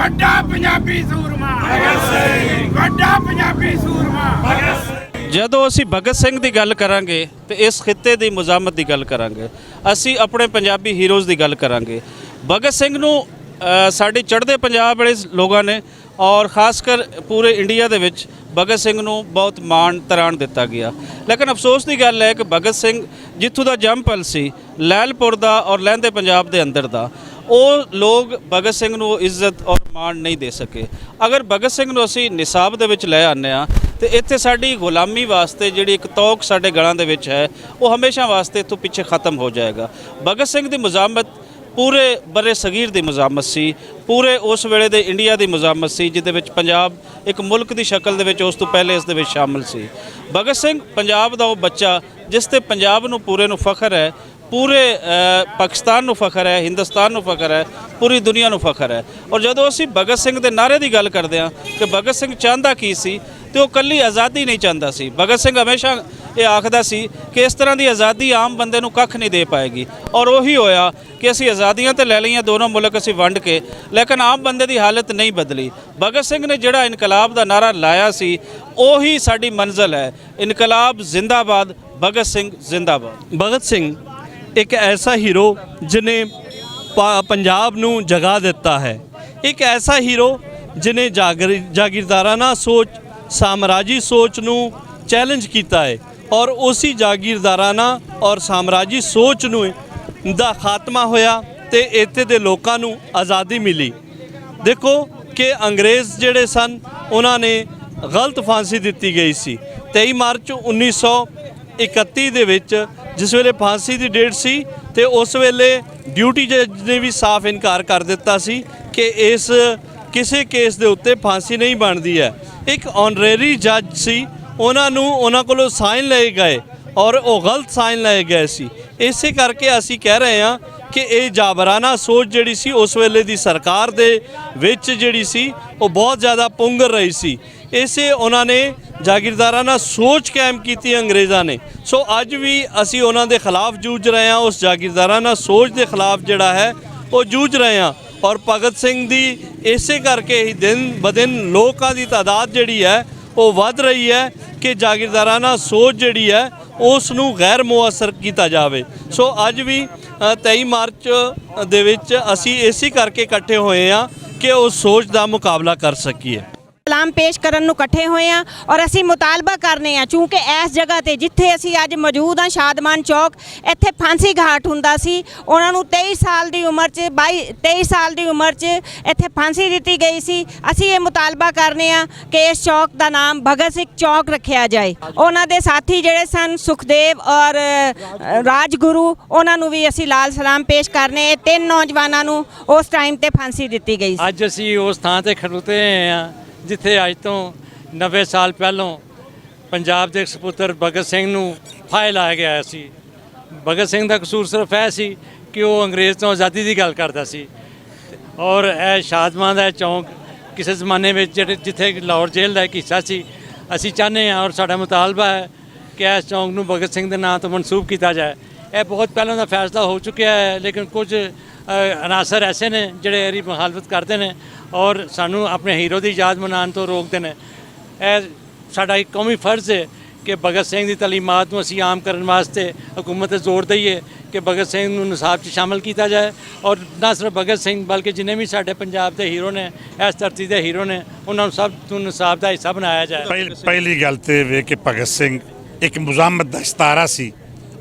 ਵੱਡਾ ਪੰਜਾਬੀ ਸੂਰਮਾ ਭਗਤ ਸਿੰਘ, ਵੱਡਾ ਪੰਜਾਬੀ ਸੂਰਮਾ ਭਗਤ ਸਿੰਘ। ਜਦੋਂ ਅਸੀਂ ਭਗਤ ਸਿੰਘ ਦੀ ਗੱਲ ਕਰਾਂਗੇ ਤੇ ਇਸ ਖਿੱਤੇ ਦੀ ਮੁਜ਼ਾਮਤ ਦੀ ਗੱਲ ਕਰਾਂਗੇ, ਅਸੀਂ ਆਪਣੇ ਪੰਜਾਬੀ ਹੀਰੋਜ਼ ਦੀ ਗੱਲ ਕਰਾਂਗੇ। ਭਗਤ ਸਿੰਘ ਨੂੰ ਸਾਡੇ ਚੜ੍ਹਦੇ ਪੰਜਾਬ ਵਾਲੇ ਲੋਕਾਂ ਨੇ ਔਰ ਖਾਸ ਕਰ ਪੂਰੇ ਇੰਡੀਆ ਦੇ ਵਿੱਚ ਭਗਤ ਸਿੰਘ ਨੂੰ ਬਹੁਤ ਮਾਣ ਤਰਾਣ ਦਿੱਤਾ ਗਿਆ। ਲੇਕਿਨ ਅਫਸੋਸ ਦੀ ਗੱਲ ਹੈ ਕਿ ਭਗਤ ਸਿੰਘ ਜਿੱਥੋਂ ਦਾ ਜੰਮਪਲ ਸੀ ਲੈਲਪੁਰ ਦਾ ਔਰ ਲਹਿੰਦੇ ਪੰਜਾਬ ਦੇ ਅੰਦਰ ਦਾ, ਉਹ ਲੋਕ ਭਗਤ ਸਿੰਘ ਨੂੰ ਇੱਜ਼ਤ ਔਰ ਮਾਣ ਨਹੀਂ ਦੇ ਸਕੇ। ਅਗਰ ਭਗਤ ਸਿੰਘ ਨੂੰ ਅਸੀਂ ਨਿਸਾਬ ਦੇ ਵਿੱਚ ਲੈ ਆਉਂਦੇ ਹਾਂ ਤੇ ਇੱਥੇ ਸਾਡੀ ਗੁਲਾਮੀ ਵਾਸਤੇ ਜਿਹੜੀ ਇੱਕ ਤੌਕ ਸਾਡੇ ਗਲਾਂ ਦੇ ਵਿੱਚ ਹੈ ਉਹ ਹਮੇਸ਼ਾ ਵਾਸਤੇ ਇੱਥੋਂ ਪਿੱਛੇ ਖਤਮ ਹੋ ਜਾਏਗਾ। ਭਗਤ ਸਿੰਘ ਦੀ ਮੁਜ਼ਾਮਤ ਪੂਰੇ ਬਰੇ ਸਗੀਰ ਦੀ ਮੁਜ਼ਾਮਤ ਸੀ, ਪੂਰੇ ਉਸ ਵੇਲੇ ਦੇ ਇੰਡੀਆ ਦੀ ਮੁਜ਼ਾਮਤ ਸੀ ਜਿਹਦੇ ਵਿੱਚ ਪੰਜਾਬ ਇੱਕ ਮੁਲਕ ਦੀ ਸ਼ਕਲ ਦੇ ਵਿੱਚ ਉਸ ਤੋਂ ਪਹਿਲੇ ਇਸ ਦੇ ਵਿੱਚ ਸ਼ਾਮਲ ਸੀ। ਭਗਤ ਸਿੰਘ ਪੰਜਾਬ ਦਾ ਉਹ ਬੱਚਾ ਜਿਸ ਤੇ ਪੰਜਾਬ ਨੂੰ ਪੂਰੇ ਨੂੰ ਫਖਰ ਹੈ, ਪੂਰੇ ਪਾਕਿਸਤਾਨ ਨੂੰ ਫਖਰ ਹੈ, ਹਿੰਦੁਸਤਾਨ ਨੂੰ ਫਖਰ ਹੈ, ਪੂਰੀ ਦੁਨੀਆ ਨੂੰ ਫਖਰ ਹੈ। ਔਰ ਜਦੋਂ ਅਸੀਂ ਭਗਤ ਸਿੰਘ ਦੇ ਨਾਅਰੇ ਦੀ ਗੱਲ ਕਰਦੇ ਹਾਂ ਕਿ ਭਗਤ ਸਿੰਘ ਚਾਹੁੰਦਾ ਕੀ ਸੀ, ਤੇ ਉਹ ਇਕੱਲੀ ਆਜ਼ਾਦੀ ਨਹੀਂ ਚਾਹੁੰਦਾ ਸੀ। ਭਗਤ ਸਿੰਘ ਹਮੇਸ਼ਾ ਇਹ ਆਖਦਾ ਸੀ ਕਿ ਇਸ ਤਰ੍ਹਾਂ ਦੀ ਆਜ਼ਾਦੀ ਆਮ ਬੰਦੇ ਨੂੰ ਕੱਖ ਨਹੀਂ ਦੇ ਪਾਏਗੀ। ਔਰ ਉਹੀ ਹੋਇਆ ਕਿ ਅਸੀਂ ਆਜ਼ਾਦੀਆਂ ਤੇ ਲੈ ਲਈਆਂ ਦੋਨੋਂ ਮੁਲਕ ਅਸੀਂ ਵੰਡ ਕੇ, ਲੇਕਿਨ ਆਮ ਬੰਦੇ ਦੀ ਹਾਲਤ ਨਹੀਂ ਬਦਲੀ। ਭਗਤ ਸਿੰਘ ਨੇ ਜਿਹੜਾ ਇਨਕਲਾਬ ਦਾ ਨਾਅਰਾ ਲਾਇਆ ਸੀ ਉਹੀ ਸਾਡੀ ਮੰਜ਼ਿਲ ਹੈ। ਇਨਕਲਾਬ ਜ਼ਿੰਦਾਬਾਦ, ਭਗਤ ਸਿੰਘ ਜ਼ਿੰਦਾਬਾਦ। ਭਗਤ ਸਿੰਘ एक ऐसा हीरो जिन्हें पंजाब नूं जगा दिता है, एक ऐसा हीरो जिन्हें जागीरदाराना सोच, साम्राजी सोच नूं चैलेंज किया है और उसी जागीरदाराना और साम्राजी सोच नूं दा खात्मा होया ते इत्थे दे लोकां नूं आज़ादी मिली। देखो कि अंग्रेज़ जिहड़े सन उन्हां ने गलत फांसी दित्ती गई सी। 23 मार्च 1931 ਦੇ ਵਿੱਚ जिस वेले फांसी की डेट सी ते उस वेले ड्यूटी जज ने भी साफ इनकार कर दिता सी कि इस किसी केस के उत्ते फांसी नहीं बनती है। एक ऑनरेरी जज सी, उन्होंने कोलों साइन लए गए और वो गलत साइन लए गए सी। इसे करके असी कह रहे हैं कि ये जाबराना सोच जिहड़ी सी उस वेले दी सरकार दे विच जिहड़ी सी वो बहुत ज़्यादा पुंगर रही सी। इसे उन्होंने जागीरदाराना सोच कायम की अंग्रेज़ों ने। सो अज भी असी उन्होंने खिलाफ जूझ रहे हैं, उस जागीरदाराना सोच के खिलाफ जिहड़ा है वो जूझ रहे हैं। और भगत सिंह दी इसे करके ही दिन ब दिन लोगों की तादाद जिहड़ी है वो वध रही है कि जागीरदाराना सोच जिहड़ी है उस नूं गैर मुअसर किया जाए। सो अज भी 23 मार्च दे विच असी इसी करके इकट्ठे होए हैं कि उस सोच का मुकाबला कर सकीए। ਸਲਾਮ ਪੇਸ਼ ਕਰਨ ਨੂੰ ਇਕੱਠੇ ਹੋਏ ਆ ਔਰ ਅਸੀਂ ਮੁਤਾਲਬਾ ਕਰਨੇ ਆ, ਚੂँਕਿ ਇਸ ਜਗ੍ਹਾ ਤੇ ਜਿੱਥੇ ਅਸੀਂ ਅੱਜ ਮੌਜੂਦ ਆ ਸ਼ਾਦਮਾਨ ਚੌਕ, ਇੱਥੇ ਫਾਂਸੀ ਘਾਟ ਹੁੰਦਾ ਸੀ। ਉਹਨਾਂ ਨੂੰ 23 ਸਾਲ ਦੀ ਉਮਰ 'ਚ 23 ਸਾਲ ਦੀ ਉਮਰ 'ਚ ਇੱਥੇ ਫਾਂਸੀ ਦਿੱਤੀ ਗਈ ਸੀ। ਅਸੀਂ ਇਹ ਮੁਤਾਲਬਾ ਕਰਨੇ ਆ ਕਿ ਇਸ ਚੌਕ ਦਾ ਨਾਮ ਭਗਤ ਸਿੰਘ ਚੌਕ ਰੱਖਿਆ ਜਾਏ। ਉਹਨਾਂ ਦੇ ਸਾਥੀ ਜਿਹੜੇ ਸਨ ਸੁਖਦੇਵ ਔਰ ਰਾਜਗੁਰੂ, ਉਹਨਾਂ ਨੂੰ ਵੀ ਅਸੀਂ ਲਾਲ ਸਲਾਮ ਪੇਸ਼ ਕਰਨੇ। ਇਹ 3 ਨੌਜਵਾਨਾਂ ਨੂੰ ਉਸ ਟਾਈਮ ਤੇ ਫਾਂਸੀ ਦਿੱਤੀ ਗਈ ਸੀ। ਅੱਜ ਅਸੀਂ ਉਸ ਥਾਂ ਤੇ ਖੜੋਤੇ ਹਾਂ ਜਿੱਥੇ ਅੱਜ ਤੋਂ 90 ਸਾਲ ਪਹਿਲੋਂ ਪੰਜਾਬ ਦੇ ਸਪੁੱਤਰ ਭਗਤ ਸਿੰਘ ਨੂੰ ਫਾਹੇ ਲਾਇਆ ਗਿਆ ਸੀ। ਭਗਤ ਸਿੰਘ ਦਾ ਕਸੂਰ ਸਿਰਫ ਇਹ ਸੀ ਕਿ ਉਹ ਅੰਗਰੇਜ਼ ਤੋਂ ਆਜ਼ਾਦੀ ਦੀ ਗੱਲ ਕਰਦਾ ਸੀ। ਔਰ ਇਹ ਸ਼ਾਦਮਾਨ ਦਾ ਚੌਂਕ ਕਿਸੇ ਜ਼ਮਾਨੇ ਵਿੱਚ ਜਿੱਥੇ ਲਾਹੌਰ ਜੇਲ੍ਹ ਦਾ ਇੱਕ ਹਿੱਸਾ ਸੀ, ਅਸੀਂ ਚਾਹੁੰਦੇ ਹਾਂ ਔਰ ਸਾਡਾ ਮੁਤਾਲਬਾ ਹੈ ਕਿ ਇਸ ਚੌਂਕ ਨੂੰ ਭਗਤ ਸਿੰਘ ਦੇ ਨਾਂ ਤੋਂ ਮਨਸੂਬ ਕੀਤਾ ਜਾਏ। ਇਹ ਬਹੁਤ ਪਹਿਲਾਂ ਦਾ ਫੈਸਲਾ ਹੋ ਚੁੱਕਿਆ ਹੈ, ਲੇਕਿਨ ਕੁਝ ਅਨਾਸਰ ਐਸੇ ਨੇ ਜਿਹੜੇ ਇਹਦੀ ਮੁਖਾਲਫਤ ਕਰਦੇ ਨੇ ਔਰ ਸਾਨੂੰ ਆਪਣੇ ਹੀਰੋ ਦੀ ਯਾਦ ਮਨਾਉਣ ਤੋਂ ਰੋਕਦੇ ਨੇ। ਇਹ ਸਾਡਾ ਇੱਕ ਕੌਮੀ ਫਰਜ਼ ਹੈ ਕਿ ਭਗਤ ਸਿੰਘ ਦੀ ਤਾਲੀਮਾਤ ਨੂੰ ਅਸੀਂ ਆਮ ਕਰਨ ਵਾਸਤੇ ਹਕੂਮਤ 'ਤੇ ਜ਼ੋਰ ਦਈਏ ਕਿ ਭਗਤ ਸਿੰਘ ਨੂੰ ਨਿਸਾਬ 'ਚ ਸ਼ਾਮਲ ਕੀਤਾ ਜਾਏ। ਔਰ ਨਾ ਸਿਰਫ ਭਗਤ ਸਿੰਘ ਬਲਕਿ ਜਿੰਨੇ ਵੀ ਸਾਡੇ ਪੰਜਾਬ ਦੇ ਹੀਰੋ ਨੇ, ਇਸ ਧਰਤੀ ਦੇ ਹੀਰੋ ਨੇ, ਉਹਨਾਂ ਨੂੰ ਸਭ ਨੂੰ ਨਿਸਾਬ ਦਾ ਹਿੱਸਾ ਬਣਾਇਆ ਜਾਏ। ਪਹਿਲੀ ਗੱਲ ਤੇ ਵੇ ਕਿ ਭਗਤ ਸਿੰਘ ਇੱਕ ਮੁਜ਼ਾਮਤ ਦਾ ਸਿਤਾਰਾ ਸੀ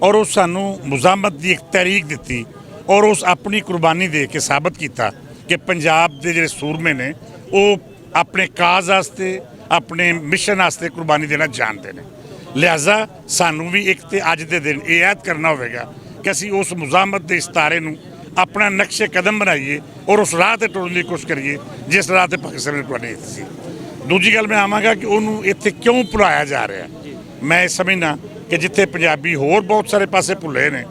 ਔਰ ਉਹ ਸਾਨੂੰ ਮੁਜ਼ਾਮਤ ਦੀ ਇੱਕ ਤਹਿਰੀਕ ਦਿੱਤੀ ਔਰ ਉਸ ਆਪਣੀ ਕੁਰਬਾਨੀ ਦੇ ਕੇ ਸਾਬਤ ਕੀਤਾ ਕਿ ਪੰਜਾਬ ਦੇ ਜਿਹੜੇ ਸੂਰਮੇ ਨੇ ਉਹ ਆਪਣੇ ਕਾਜ਼ ਵਾਸਤੇ, ਆਪਣੇ ਮਿਸ਼ਨ ਵਾਸਤੇ ਕੁਰਬਾਨੀ ਦੇਣਾ ਜਾਣਦੇ ਨੇ। ਲਿਹਾਜ਼ਾ ਸਾਨੂੰ ਵੀ ਇੱਕ ਤੇ ਅੱਜ ਦੇ ਦਿਨ ਇਹ ਯਾਦ ਕਰਨਾ ਹੋਵੇਗਾ ਕਿ ਅਸੀਂ ਉਸ ਮੁਜ਼ਾਮਤ ਦੇ ਸਿਤਾਰੇ ਨੂੰ ਆਪਣਾ ਨਕਸ਼ੇ ਕਦਮ ਬਣਾਈਏ ਔਰ ਉਸ ਰਾਹ 'ਤੇ ਟੁਰਨ ਦੀ ਕੋਸ਼ਿਸ਼ ਕਰੀਏ ਜਿਸ ਰਾਹ 'ਤੇ ਭਗਤ ਸਿੰਘ ਨੇ ਕੁਰਬਾਨੀ ਦਿੱਤੀ ਸੀ। ਦੂਜੀ ਗੱਲ ਮੈਂ ਆਵਾਂਗਾ ਕਿ ਉਹਨੂੰ ਇੱਥੇ ਕਿਉਂ ਭੁਲਾਇਆ ਜਾ ਰਿਹਾ। ਮੈਂ ਇਹ ਸਮਝਦਾ ਕਿ ਜਿੱਥੇ ਪੰਜਾਬੀ ਹੋਰ ਬਹੁਤ ਸਾਰੇ ਪਾਸੇ ਭੁੱਲੇ ਨੇ,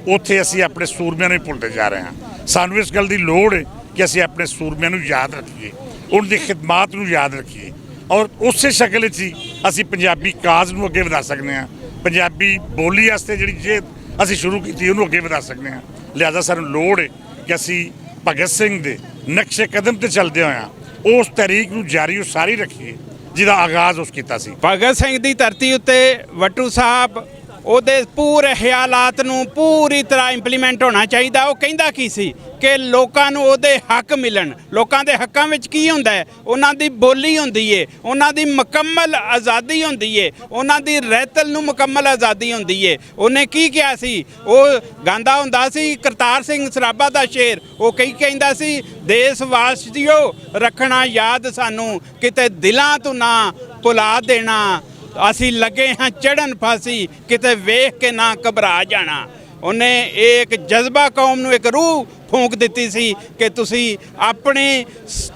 ਉੱਥੇ ਅਸੀਂ ਆਪਣੇ ਸੂਰਮਿਆਂ ਨੂੰ ਹੀ ਭੁੱਲਦੇ ਜਾ ਰਹੇ ਹਾਂ। ਸਾਨੂੰ ਇਸ ਗੱਲ ਦੀ ਲੋੜ ਹੈ ਕਿ ਅਸੀਂ ਆਪਣੇ ਸੂਰਮਿਆਂ ਨੂੰ ਯਾਦ ਰੱਖੀਏ, ਉਹਨਾਂ ਦੀ ਖਿਦਮਤ ਨੂੰ ਯਾਦ ਰੱਖੀਏ ਔਰ ਉਸੇ ਸ਼ਕਲ ਵਿੱਚ ਹੀ ਅਸੀਂ ਪੰਜਾਬੀ ਕਾਜ਼ ਨੂੰ ਅੱਗੇ ਵਧਾ ਸਕਦੇ ਹਾਂ। ਪੰਜਾਬੀ ਬੋਲੀ ਵਾਸਤੇ ਜਿਹੜੀ ਜੇ ਅਸੀਂ ਸ਼ੁਰੂ ਕੀਤੀ ਉਹਨੂੰ ਅੱਗੇ ਵਧਾ ਸਕਦੇ ਹਾਂ। ਲਿਹਾਜ਼ਾ ਸਾਨੂੰ ਲੋੜ ਹੈ ਕਿ ਅਸੀਂ ਭਗਤ ਸਿੰਘ ਦੇ ਨਕਸ਼ੇ ਕਦਮ 'ਤੇ ਚੱਲਦੇ ਹੋਇਆਂ ਉਸ ਤਹਿਰੀਕ ਨੂੰ ਜਾਰੀ ਉਸਾਰੀ ਰੱਖੀਏ ਜਿਹਦਾ ਆਗਾਜ਼ ਉਸ ਕੀਤਾ ਸੀ। ਭਗਤ ਸਿੰਘ ਦੀ ਧਰਤੀ ਉੱਤੇ ਵੱਟੂ ਸਾਹਿਬ ਉਹਦੇ ਪੂਰੇ ਖਿਆਲਾਤ ਨੂੰ ਪੂਰੀ ਤਰ੍ਹਾਂ ਇੰਪਲੀਮੈਂਟ ਹੋਣਾ ਚਾਹੀਦਾ। ਉਹ ਕਹਿੰਦਾ ਕੀ ਸੀ ਕਿ ਲੋਕਾਂ ਨੂੰ ਉਹਦੇ ਹੱਕ ਮਿਲਣ। ਲੋਕਾਂ ਦੇ ਹੱਕਾਂ ਵਿੱਚ ਕੀ ਹੁੰਦਾ ਹੈ? ਉਹਨਾਂ ਦੀ ਬੋਲੀ ਹੁੰਦੀ ਏ, ਉਹਨਾਂ ਦੀ ਮੁਕੰਮਲ ਆਜ਼ਾਦੀ ਹੁੰਦੀ ਏ, ਉਹਨਾਂ ਦੀ ਰਹਿਤਲ ਨੂੰ ਮੁਕੰਮਲ ਆਜ਼ਾਦੀ ਹੁੰਦੀ ਏ। ਉਹਨੇ ਕੀ ਕਿਹਾ ਸੀ? ਉਹ ਗਾਉਂਦਾ ਹੁੰਦਾ ਸੀ ਕਰਤਾਰ ਸਿੰਘ ਸਰਾਭਾ ਦਾ ਸ਼ੇਰ। ਉਹ ਕਹਿੰਦਾ ਸੀ, ਦੇਸ਼ ਵਾਸੀਓ ਰੱਖਣਾ ਯਾਦ ਸਾਨੂੰ, ਕਿਤੇ ਦਿਲਾਂ ਤੋਂ ਨਾ ਭੁਲਾ ਦੇਣਾ। ਅਸੀਂ ਲੱਗੇ ਹਾਂ ਚੜ੍ਹਨ ਫਾਂਸੀ, ਕਿਤੇ ਵੇਖ ਕੇ ਨਾ ਘਬਰਾ ਜਾਣਾ। ਉਹਨੇ ਇੱਕ ਜਜ਼ਬਾ ਕੌਮ ਨੂੰ, ਇੱਕ ਰੂਹ ਫੂਕ ਦਿੱਤੀ ਸੀ ਕਿ ਤੁਸੀਂ ਆਪਣੀ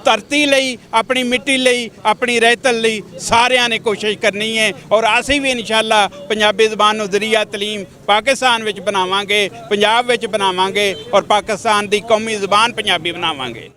ਧਰਤੀ ਲਈ, ਆਪਣੀ ਮਿੱਟੀ ਲਈ, ਆਪਣੀ ਰਹਿਤਲ ਲਈ ਸਾਰਿਆਂ ਨੇ ਕੋਸ਼ਿਸ਼ ਕਰਨੀ ਹੈ। ਔਰ ਅਸੀਂ ਵੀ ਇਨਸ਼ਾਅੱਲਾ ਪੰਜਾਬੀ ਜ਼ਬਾਨ ਨੂੰ ਜ਼ਰੀਆ ਤਲੀਮ ਪਾਕਿਸਤਾਨ ਵਿੱਚ ਬਣਾਵਾਂਗੇ, ਪੰਜਾਬ ਵਿੱਚ ਬਣਾਵਾਂਗੇ ਔਰ ਪਾਕਿਸਤਾਨ ਦੀ ਕੌਮੀ ਜ਼ਬਾਨ ਪੰਜਾਬੀ ਬਣਾਵਾਂਗੇ।